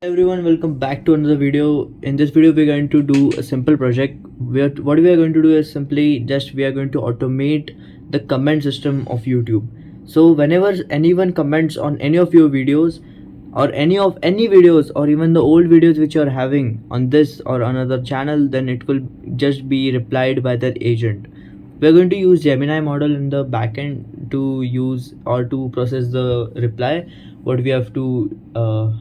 Everyone, welcome back to another video. In this video we're going to do a simple project where what we are going to do is simply just we are going to automate the comment system of YouTube. So whenever anyone comments on any of your videos or any videos or even the old videos which you are having on this or another channel, then it will just be replied by that agent. We're going to use Gemini model in the backend to use or to process the reply. What we have to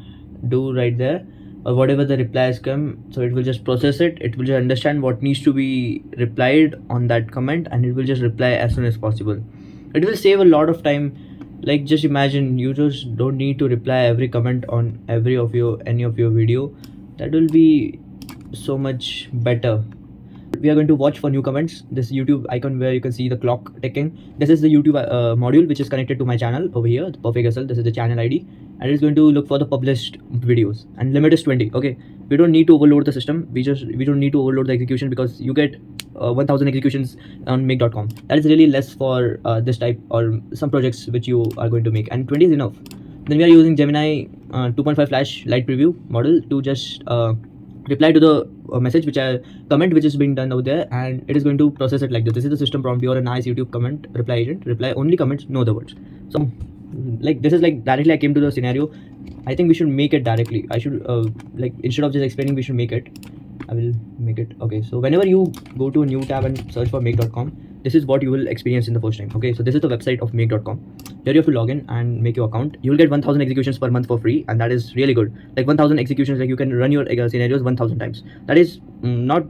do right there, or whatever the replies come, so it will just process it. It will just understand what needs to be replied on that comment, and it will just reply as soon as possible. It will save a lot of time. Like, just imagine you just don't need to reply every comment on any of your video. That will be so much better. We are going to watch for new comments. This YouTube icon where you can see the clock ticking, this is the YouTube module which is connected to my channel over here, the perfect SL. This is the channel ID, and it's going to look for the published videos, and limit is 20. Okay, we don't need to overload the system. We don't need to overload the execution, because you get 1000 executions on make.com. That is really less for this type or some projects which you are going to make, and 20 is enough. Then we are using Gemini 2.5 Flash Light Preview model to just reply to the message which I comment which is being done out there, and it is going to process it like this. This is the system prompt. You are a nice YouTube comment reply agent. Reply only comments, no other words. So like, this is like directly I came to the scenario. I think we should make it directly. I should like, instead of just explaining, we should make it. I will make it. Okay, so whenever you go to a new tab and search for make.com, this is what you will experience in the first time. Okay, so this is the website of make.com. Here you have to log in and make your account. You will get 1000 executions per month for free, and that is really good. Like 1000 executions, like you can run your scenarios 1000 times. That is not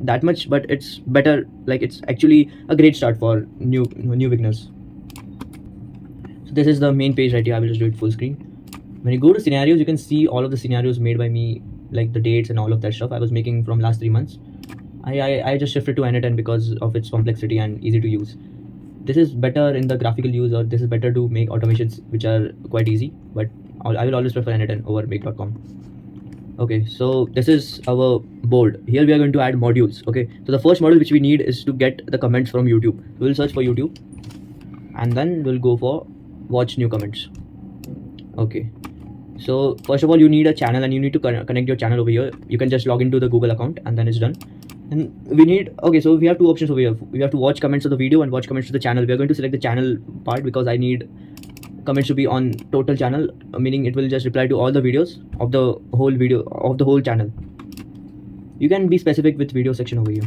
that much, but it's better. Like, it's actually a great start for new beginners. So this is the main page right here. I will just do it full screen. When you go to scenarios, you can see all of the scenarios made by me, like the dates and all of that stuff I was making from last 3 months. I just shifted to N10 because of its complexity and easy to use. This is better in the graphical use, or this is better to make automations which are quite easy, but I will always prefer N10 over make.com. Okay, so this is our board. Here we are going to add modules. Okay, so the first module which we need is to get the comments from YouTube. We'll search for YouTube, and then we'll go for watch new comments. Okay, so first of all, you need a channel, and you need to connect your channel over here. You can just log into the Google account, and then it's done. And we need, okay, so we have two options over here. We have to watch comments of the video and watch comments to the channel. We are going to select the channel part because I need comments to be on total channel, meaning it will just reply to all the videos of the whole channel. You can be specific with video section over here,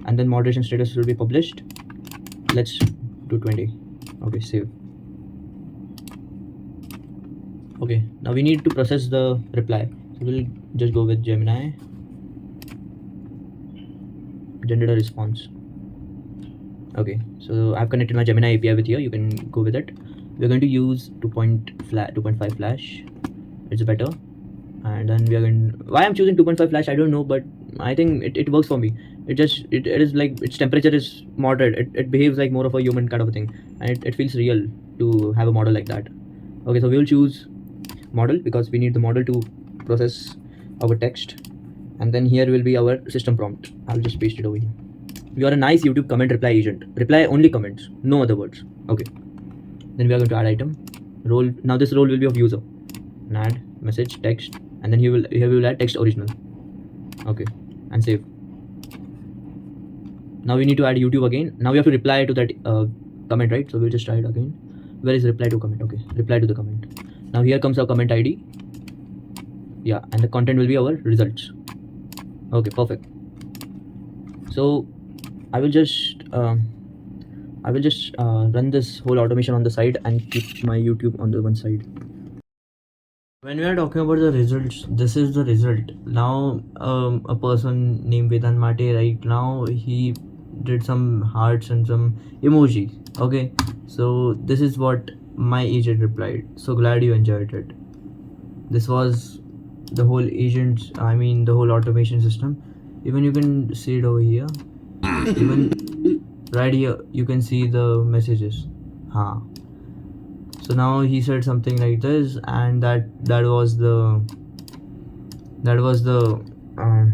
and then moderation status will be published. Let's do 20. Okay, save. Okay, now we need to process the reply, so we'll just go with Gemini, generate a response. Okay, so I've connected my Gemini API with here. You can go with it. We're going to use 2.5 Flash. It's better. And then we are going, why I'm choosing 2.5 Flash, I don't know, but I think it works for me. It is like, its temperature is moderate. It behaves like more of a human kind of a thing, and it feels real to have a model like that. Okay, so we will choose model because we need the model to process our text, and then here will be our system prompt. I'll just paste it over here. You are a nice YouTube comment reply agent. Reply only comments, no other words. Okay, then we are going to add item role. Now this role will be of user, and add message text, and then here we will add text original. Okay, and save. Now we need to add YouTube again. Now we have to reply to that comment, right? So we'll just try it again. Where is reply to comment? Okay, reply to the comment. Now here comes our comment ID. Yeah, and the content will be our results. Okay, perfect. So I will just run this whole automation on the side and keep my YouTube on the one side. When we are talking about the results, this is the result. Now a person named Vedan Mate, right now he did some hearts and some emojis. Okay, so this is what my agent replied. So glad you enjoyed it. This was the whole agent, I mean the whole automation system. Even you can see it over here. Even right here you can see the messages. So now he said something like this, and that was the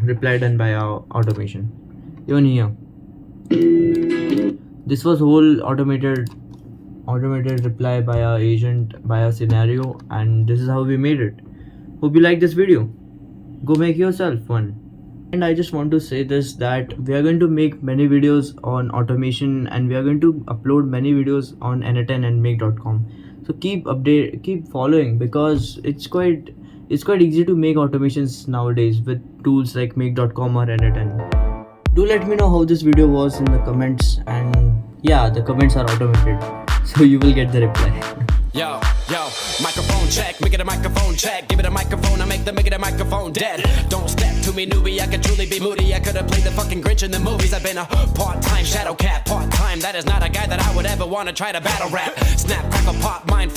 reply done by our automation. Even here, this was whole automated reply by our agent, by our scenario, and this is how we made it. Hope you like this video. Go make yourself one. And I just want to say this, that we are going to make many videos on automation, and we are going to upload many videos on n10 and make.com. So keep following, because it's quite easy to make automations nowadays with tools like make.com or n10. Do let me know how this video was in the comments, and yeah, the comments are automated, so you will get the reply. Yo, microphone check, make it a microphone check. Give it a microphone, I make it a microphone dead. Don't step to me, newbie, I could truly be moody. I could have played the fucking Grinch in the movies. I've been a part-time shadow cat, part-time. That is not a guy that I would ever want to try to battle rap. Snap, crackle, pop, mind.